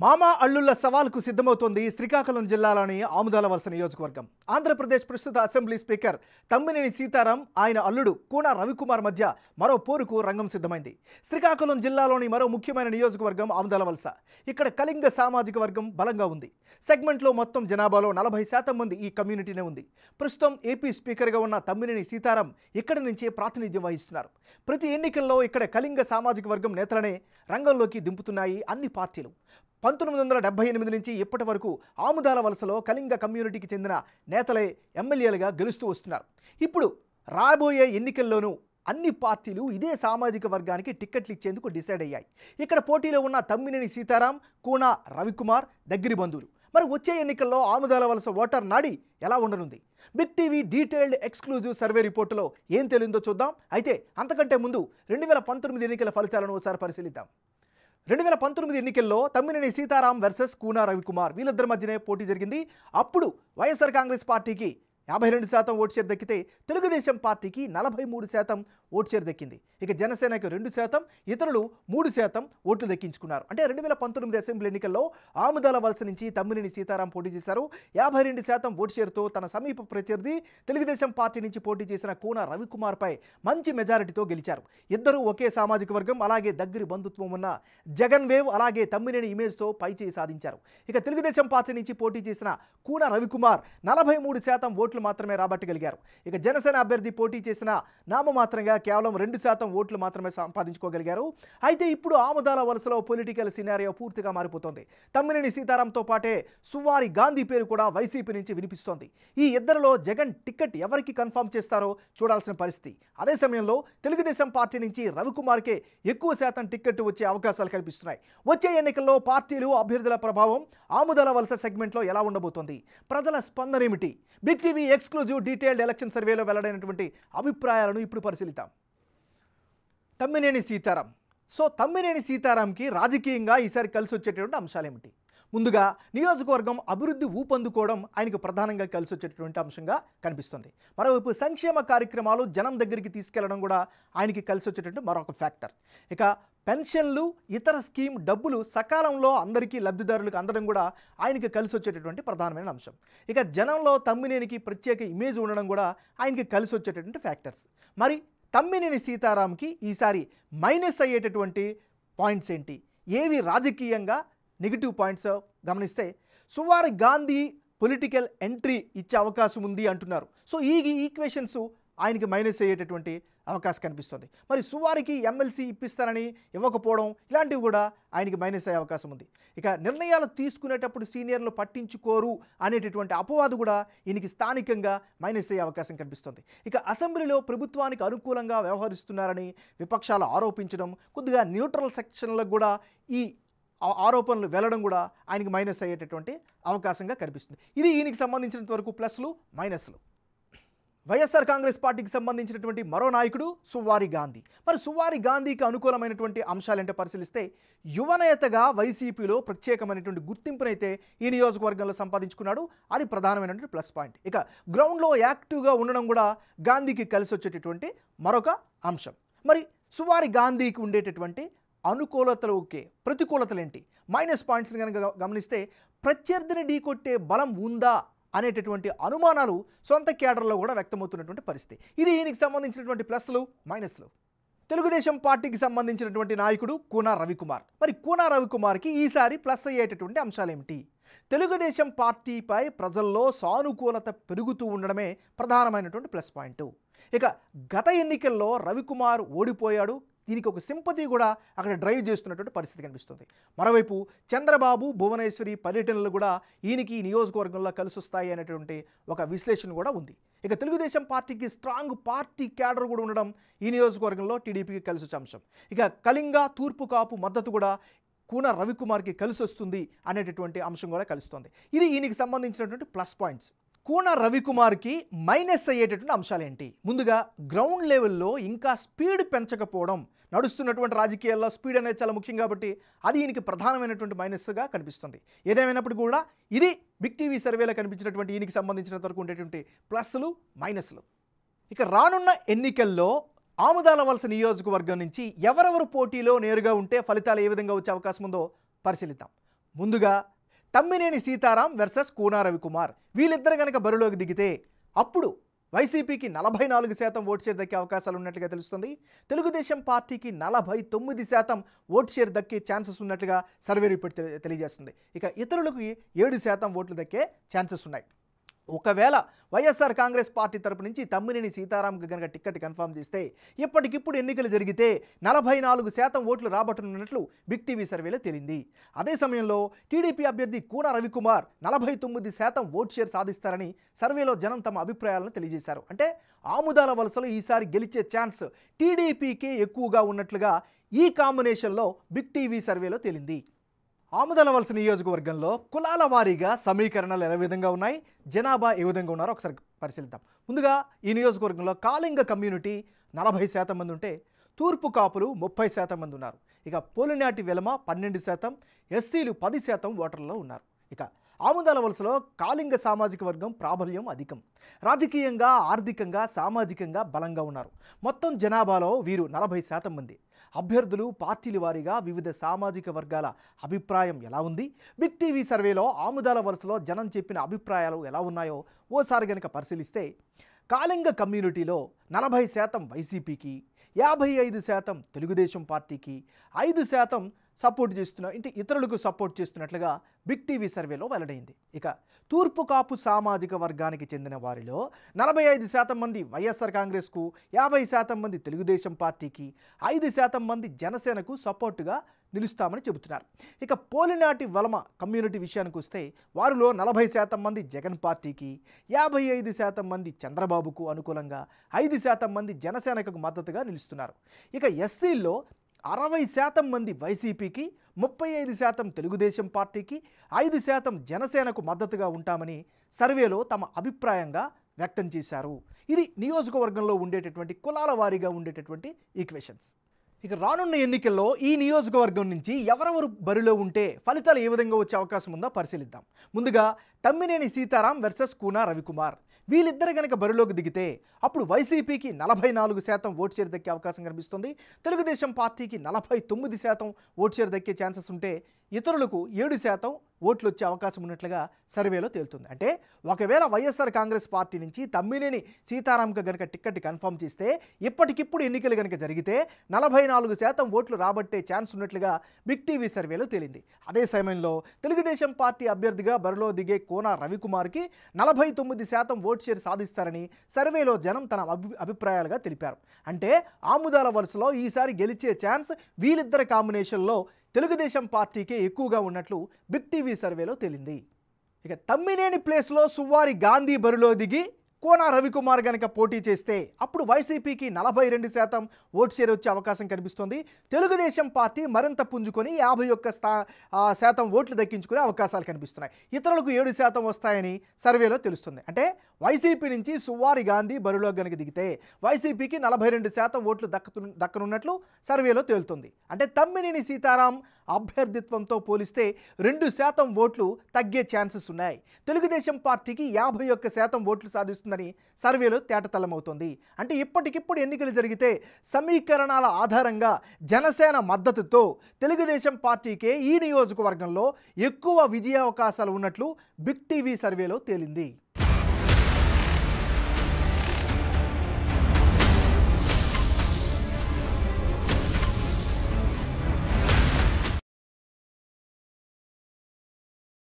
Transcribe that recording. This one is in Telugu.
మామ అల్లుళ్ల సవాల్కు సిద్ధమవుతోంది శ్రీకాకుళం జిల్లాలోని ఆముదాలవలస నియోజకవర్గం. ఆంధ్రప్రదేశ్ ప్రస్తుత అసెంబ్లీ స్పీకర్ తమ్మినేని సీతారాం ఆయన అల్లుడు కూన రవికుమార్ మధ్య మరో పోరుకు రంగం సిద్ధమైంది. శ్రీకాకుళం జిల్లాలోని మరో ముఖ్యమైన నియోజకవర్గం ఆముదాలవలస. ఇక్కడ కళింగ సామాజిక వర్గం బలంగా ఉంది. సెగ్మెంట్లో మొత్తం జనాభాలో 40% మంది ఈ కమ్యూనిటీనే ఉంది. ప్రస్తుతం ఏపీ స్పీకర్గా ఉన్న తమ్మినేని సీతారాం ఇక్కడి నుంచే ప్రాతినిధ్యం వహిస్తున్నారు. ప్రతి ఎన్నికల్లో ఇక్కడ కళింగ సామాజిక వర్గం నేతలనే రంగంలోకి దింపుతున్నాయి అన్ని పార్టీలు. 1978 నుంచి ఇప్పటి వరకు ఆముదాలవలసలో కళింగ కమ్యూనిటీకి చెందిన నేతలే ఎమ్మెల్యేలుగా గెలుస్తూ వస్తున్నారు. ఇప్పుడు రాబోయే ఎన్నికల్లోనూ అన్ని పార్టీలు ఇదే సామాజిక వర్గానికి టిక్కెట్లు ఇచ్చేందుకు డిసైడ్ అయ్యాయి. ఇక్కడ పోటీలో ఉన్న తమ్మినేని సీతారాం, కూన రవికుమార్ దగ్గరి బంధువులు. మరి వచ్చే ఎన్నికల్లో ఆముదాలవలస ఓటర్ నాడి ఎలా ఉండనుంది? Big TV detailed exclusive survey రిపోర్టులో ఏం తెలిందో చూద్దాం. అయితే అంతకంటే ముందు 2019 ఎన్నికల ఫలితాలను ఒకసారి పరిశీలిద్దాం. 2019 ఎన్నికల్లో తమ్మినేని సీతారాం వర్సెస్ కూన రవికుమార్ వీళ్ళిద్దరి మధ్యనే పోటీ జరిగింది. అప్పుడు వైఎస్ఆర్ కాంగ్రెస్ పార్టీకి 52% ఓటు షేర్ దక్కితే తెలుగుదేశం పార్టీకి 43% ఓటు షేర్ దక్కింది. ఇక జనసేనకు 2%, ఇతరులు 3% ఓట్లు దక్కించుకున్నారు. అంటే 2019 అసెంబ్లీ ఎన్నికల్లో ఆముదాలవలస నుంచి తమ్మినేని సీతారాం పోటీ చేశారు. 52% ఓటు షేర్తో తన సమీప ప్రత్యర్థి తెలుగుదేశం పార్టీ నుంచి పోటీ చేసిన కూన రవికుమార్పై మంచి మెజారిటీతో గెలిచారు. ఇద్దరు ఒకే సామాజిక వర్గం, అలాగే దగ్గరి బంధుత్వం ఉన్న జగన్ వేవ్, అలాగే తమ్మినేని ఇమేజ్తో పైచేయి సాధించారు. ఇక తెలుగుదేశం పార్టీ నుంచి పోటీ చేసిన కూన రవికుమార్ 43% ఓట్లు మాత్రమే రాబట్టగలిగారు. ఇక జనసేన అభ్యర్థి పోటీ చేసిన నామమాత్రంగా కేవలం 2% ఓట్లు మాత్రమే సంపాదించుకోగలిగారు. అయితే ఇప్పుడు ఆముదాలవలసలో పొలిటికల్ సినారియో పూర్తిగా మారిపోతోంది. తమ్మినేని సీతారాంతో పాటే సువారి గాంధీ పేరు కూడా వైసీపీ నుంచి వినిపిస్తోంది. ఈ ఇద్దరిలో జగన్ టికెట్ ఎవరికి కన్ఫర్మ్ చేస్తారో చూడాల్సిన పరిస్థితి. అదే సమయంలో తెలుగుదేశం పార్టీ నుంచి రవికుమార్కే ఎక్కువ శాతం టికెట్ వచ్చే అవకాశాలు కనిపిస్తున్నాయి. వచ్చే ఎన్నికల్లో పార్టీలు, అభ్యర్థుల ప్రభావం ఆముదాలవలస సెగ్మెంట్లో ఎలా ఉండబోతోంది? ప్రజల స్పందన ఏమిటి? Big TV exclusive detailed election సర్వేలో వెల్లడైనటువంటి అభిప్రాయాలను ఇప్పుడు పరిశీలిద్దాం. తమ్మినేని సీతారాం. తమ్మినేని సీతారాంకి రాజకీయంగా ఈసారి కలిసి వచ్చేటటువంటి అంశాలు ఏమిటి? ముందుగా నియోజకవర్గం అభివృద్ధి ఊపందుకోవడం ఆయనకు ప్రధానంగా కలిసి వచ్చేటటువంటి అంశంగా కనిపిస్తుంది. మరోవైపు సంక్షేమ కార్యక్రమాలు జనం దగ్గరికి తీసుకెళ్లడం కూడా ఆయనకి కలిసి వచ్చేటటువంటి మరొక ఫ్యాక్టర్. ఇక పెన్షన్లు, ఇతర స్కీమ్ డబ్బులు సకాలంలో అందరికీ లబ్ధిదారులకు అందడం కూడా ఆయనకి కలిసి వచ్చేటటువంటి ప్రధానమైన అంశం. ఇక జనంలో తమ్మినేనికి ప్రత్యేక ఇమేజ్ ఉండడం కూడా ఆయనకి కలిసి వచ్చేటటువంటి ఫ్యాక్టర్స్. మరి తమ్మినేని సీతారాంకి ఈసారి మైనస్ అయ్యేటటువంటి పాయింట్స్ ఏంటి? ఏవి రాజకీయంగా నెగిటివ్ పాయింట్స్ గమనిస్తే, సువారి గాంధీ పొలిటికల్ ఎంట్రీ ఇచ్చే అవకాశం ఉంది అంటున్నారు. ఈ ఈక్వేషన్స్ ఆయనకి మైనస్ అయ్యేటటువంటి అవకాశం కనిపిస్తుంది. మరి సువారికి ఎమ్మెల్సీ ఇప్పిస్తారని ఇవ్వకపోవడం, ఇలాంటివి కూడా ఆయనకి మైనస్ అయ్యే అవకాశం ఉంది. ఇక నిర్ణయాలు తీసుకునేటప్పుడు సీనియర్లు పట్టించుకోరు అనేటటువంటి అపవాదు కూడా ఈయనకి స్థానికంగా మైనస్ అయ్యే అవకాశం కనిపిస్తుంది. ఇక అసెంబ్లీలో ప్రభుత్వానికి అనుకూలంగా వ్యవహరిస్తున్నారని విపక్షాలు ఆరోపించడం, కొద్దిగా న్యూట్రల్ సెక్షన్లకు కూడా ఈ ఆరోపణలు వెళ్లడం కూడా ఆయనకి మైనస్ అయ్యేటటువంటి అవకాశంగా కనిపిస్తుంది. ఇది ఈయనకి సంబంధించినంత వరకు ప్లస్లు, మైనస్లు. వైఎస్ఆర్ కాంగ్రెస్ పార్టీకి సంబంధించినటువంటి మరో నాయకుడు సువారి గాంధీ. మరి సువారి గాంధీకి అనుకూలమైనటువంటి అంశాలంటే పరిశీలిస్తే, యువనేతగా వైసీపీలో ప్రత్యేకమైనటువంటి గుర్తింపునైతే ఈ నియోజకవర్గంలో సంపాదించుకున్నాడు. అది ప్రధానమైనటువంటి ప్లస్ పాయింట్. ఇక గ్రౌండ్లో యాక్టివ్గా ఉండడం కూడా గాంధీకి కలిసి వచ్చేటటువంటి మరొక అంశం. మరి సువారి గాంధీకి ఉండేటటువంటి అనుకూలతలు ఓకే, ప్రతికూలతలు ఏంటి? మైనస్ పాయింట్స్ని కనుక గమనిస్తే, ప్రత్యర్థిని ఢీకొట్టే బలం ఉందా అనేటటువంటి అనుమానాలు సొంత కేడర్లో కూడా వ్యక్తమవుతున్నటువంటి పరిస్థితి. ఇది ఈయనకి సంబంధించినటువంటి ప్లస్లు, మైనస్లు. తెలుగుదేశం పార్టీకి సంబంధించినటువంటి నాయకుడు కూన రవికుమార్. మరి కూన రవికుమార్కి ఈసారి ప్లస్ అయ్యేటటువంటి అంశాలు ఏమిటి? తెలుగుదేశం పార్టీపై ప్రజల్లో సానుకూలత పెరుగుతూ ఉండడమే ప్రధానమైనటువంటి ప్లస్ పాయింట్. ఇక గత ఎన్నికల్లో రవికుమార్ ఓడిపోయాడు. దీనికి ఒక సింపతి కూడా అక్కడ డ్రైవ్ చేస్తున్నటువంటి పరిస్థితి కనిపిస్తుంది. మరోవైపు చంద్రబాబు, భువనేశ్వరి పర్యటనలు కూడా ఈయనకి ఈ నియోజకవర్గంలో కలిసి వస్తాయి అనేటువంటి ఒక విశ్లేషణ కూడా ఉంది. ఇక తెలుగుదేశం పార్టీకి స్ట్రాంగ్ పార్టీ క్యాడర్ కూడా ఉండడం ఈ నియోజకవర్గంలో టీడీపీకి కలిసి వచ్చే అంశం. ఇక కళింగ, తూర్పు కాపు మద్దతు కూడా కూన రవికుమార్కి కలిసి వస్తుంది అనేటటువంటి అంశం కూడా కలుస్తుంది. ఇది ఈయనకి సంబంధించినటువంటి ప్లస్ పాయింట్స్. కూన రవికుమార్కి మైనస్ అయ్యేటటువంటి అంశాలు ఏంటి? ముందుగా గ్రౌండ్ లెవెల్లో ఇంకా స్పీడ్ పెంచకపోవడం. నడుస్తున్నటువంటి రాజకీయాల్లో స్పీడ్ అనేది చాలా ముఖ్యం కాబట్టి అది ఈయనకి ప్రధానమైనటువంటి మైనస్గా కనిపిస్తుంది. ఏదేమైనప్పుడు కూడా ఇది బిగ్ టీవీ సర్వేలో కనిపించినటువంటి ఈయనకి సంబంధించినంత వరకు ఉండేటువంటి ప్లస్లు, మైనస్లు. ఇక రానున్న ఎన్నికల్లో ఆముదాలవలస నియోజకవర్గం నుంచి ఎవరెవరు పోటీలో నేరుగా ఉంటే ఫలితాలు ఏ విధంగా వచ్చే అవకాశం ఉందో పరిశీలిద్దాం. ముందుగా తమ్మినేని సీతారాం వర్సెస్ కూనా రవికుమార్ వీళ్ళిద్దరు గనక బరిలోకి దిగితే అప్పుడు వైసీపీకి 44% ఓటు షేర్ దక్కే అవకాశాలు ఉన్నట్లుగా తెలుస్తుంది. తెలుగుదేశం పార్టీకి 49% ఓటు షేర్ దక్కే ఛాన్సెస్ ఉన్నట్లుగా సర్వే రిపోర్ట్ తెలియజేస్తుంది. ఇక ఇతరులకు 7% ఓట్లు దక్కే ఛాన్సెస్ ఉన్నాయి. ఒకవేళ వైఎస్ఆర్ కాంగ్రెస్ పార్టీ తరపు నుంచి తమ్మినేని సీతారాంకి కనుక టికెట్ కన్ఫర్మ్ చేస్తే ఇప్పటికిప్పుడు ఎన్నికలు జరిగితే 44% ఓట్లు రాబట్టనున్నట్లు బిగ్ టీవీ సర్వేలో తేలింది. అదే సమయంలో టీడీపీ అభ్యర్థి కూనా రవికుమార్ 49% ఓటు షేర్ సాధిస్తారని సర్వేలో జనం తమ అభిప్రాయాలను తెలియజేశారు. అంటే ఆముదాల వలసలో ఈసారి గెలిచే ఛాన్స్ టీడీపీకే ఎక్కువగా ఉన్నట్లుగా ఈ కాంబినేషన్లో బిగ్ టీవీ సర్వేలో తేలింది. ఆముదాల వలస నియోజకవర్గంలో కులాల వారీగా సమీకరణలు ఏ విధంగా ఉన్నాయి, జనాభా ఏ విధంగా ఉన్నారో ఒకసారి పరిశీలిద్దాం. ముందుగా ఈ నియోజకవర్గంలో కాళింగ కమ్యూనిటీ 40% మంది ఉంటే తూర్పు కాపులు 30% మంది ఉన్నారు. ఇక పోలినాటి వెలమ 12%, ఎస్సీలు 10% ఓటర్లలో ఉన్నారు. ఇక ఆముదాల వలసలో కాళింగ సామాజిక వర్గం ప్రాబల్యం అధికం. రాజకీయంగా, ఆర్థికంగా, సామాజికంగా బలంగా ఉన్నారు. మొత్తం జనాభాలో వీరు 40% మంది. అభ్యర్థులు, పార్టీల వారీగా వివిధ సామాజిక వర్గాల అభిప్రాయం ఎలా ఉంది, బిగ్ టీవీ సర్వేలో ఆముదాల వలసలో జనం చెప్పిన అభిప్రాయాలు ఎలా ఉన్నాయో ఓసారి గనక పరిశీలిస్తే కాళింగ కమ్యూనిటీలో 40% వైసీపీకి, 55% తెలుగుదేశం పార్టీకి, 5% సపోర్ట్ చేస్తున్న ఇతరులకు సపోర్ట్ చేస్తున్నట్లుగా బిగ్ టీవీ సర్వేలో వెల్లడైంది. ఇక తూర్పు కాపు సామాజిక వర్గానికి చెందిన వారిలో 45% మంది వైఎస్ఆర్ కాంగ్రెస్కు, 50% మంది తెలుగుదేశం పార్టీకి, 5% మంది జనసేనకు సపోర్టుగా నిలుస్తామని చెబుతున్నారు. ఇక పోలినాటి వలమ కమ్యూనిటీ విషయానికి వస్తే వారిలో 40% మంది జగన్ పార్టీకి, 55% మంది చంద్రబాబుకు అనుకూలంగా, 5% మంది జనసేనకు మద్దతుగా నిలుస్తున్నారు. ఇక ఎస్సీల్లో 60% మంది వైసీపీకి, 35% తెలుగుదేశం పార్టీకి, 5% జనసేనకు మద్దతుగా ఉంటామని సర్వేలో తమ అభిప్రాయంగా వ్యక్తం చేశారు. ఇది నియోజకవర్గంలో ఉండేటటువంటి కులాల వారీగా ఉండేటటువంటి ఈక్వేషన్స్. ఇక రానున్న ఎన్నికల్లో ఈ నియోజకవర్గం నుంచి ఎవరెవరు బరిలో ఉంటే ఫలితాలు ఏ విధంగా వచ్చే అవకాశం ఉందో పరిశీలిద్దాం. ముందుగా తమ్మినేని సీతారాం వర్సెస్ కూనా రవికుమార్ వీళ్ళిద్దరు కనుక బరిలోకి దిగితే అప్పుడు వైసీపీకి 44% ఓటు షేర్ దక్కే అవకాశం కనిపిస్తుంది. తెలుగుదేశం పార్టీకి 49% ఓటు షేర్ దక్కే ఛాన్సెస్ ఉంటే ఇతరులకు 7% ఓట్లు వచ్చే అవకాశం ఉన్నట్లుగా సర్వేలో తేలుతుంది. అంటే ఒకవేళ వైఎస్ఆర్ కాంగ్రెస్ పార్టీ నుంచి తమ్మినేని సీతారాంకు కనుక టికెట్ కన్ఫర్మ్ చేస్తే ఇప్పటికిప్పుడు ఎన్నికలు కనుక జరిగితే 44% ఓట్లు రాబట్టే ఛాన్స్ ఉన్నట్లుగా బిగ్ టీవీ సర్వేలో తేలింది. అదే సమయంలో తెలుగుదేశం పార్టీ అభ్యర్థిగా బరిలో దిగే కూనా రవికుమార్కి 49% ఓటు షేర్ సాధిస్తారని సర్వేలో జనం తన అభిప్రాయాలుగా తెలిపారు. అంటే ఆముదాల వలసలో ఈసారి గెలిచే ఛాన్స్ వీళ్ళిద్దరి కాంబినేషన్లో తెలుగుదేశం పార్టీకే ఎక్కువగా ఉన్నట్లు బిగ్ టీవీ సర్వేలో తేలింది. ఇక తమ్మినేని ప్లేస్లో సువ్వారి గాంధీ బరిలో దిగి కూనా రవికుమార్ గనక పోటీ చేస్తే అప్పుడు వైసీపీకి 42% ఓటు షేర్ వచ్చే అవకాశం కనిపిస్తుంది. తెలుగుదేశం పార్టీ మరింత పుంజుకొని 51% ఓట్లు దక్కించుకునే అవకాశాలు కనిపిస్తున్నాయి. ఇతరులకు 7% వస్తాయని సర్వేలో తెలుస్తుంది. అంటే వైసీపీ నుంచి సువ్వారి గాంధీ బరిలో గనక దిగితే వైసీపీకి 42% ఓట్లు దక్కనున్నట్లు సర్వేలో తేలుతుంది. అంటే తమ్మినేని సీతారాం అభ్యర్థిత్వంతో పోలిస్తే 2% ఓట్లు తగ్గే ఛాన్సెస్ ఉన్నాయి. తెలుగుదేశం పార్టీకి 51% ఓట్లు సాధిస్తుందని సర్వేలో తేటతెల్లమవుతోంది. అంటే ఇప్పటికిప్పుడు ఎన్నికలు జరిగితే సమీకరణాల ఆధారంగా జనసేన మద్దతుతో తెలుగుదేశం పార్టీకే ఈ నియోజకవర్గంలో ఎక్కువ విజయావకాశాలు ఉన్నట్లు బిగ్ టీవీ సర్వేలో తేలింది.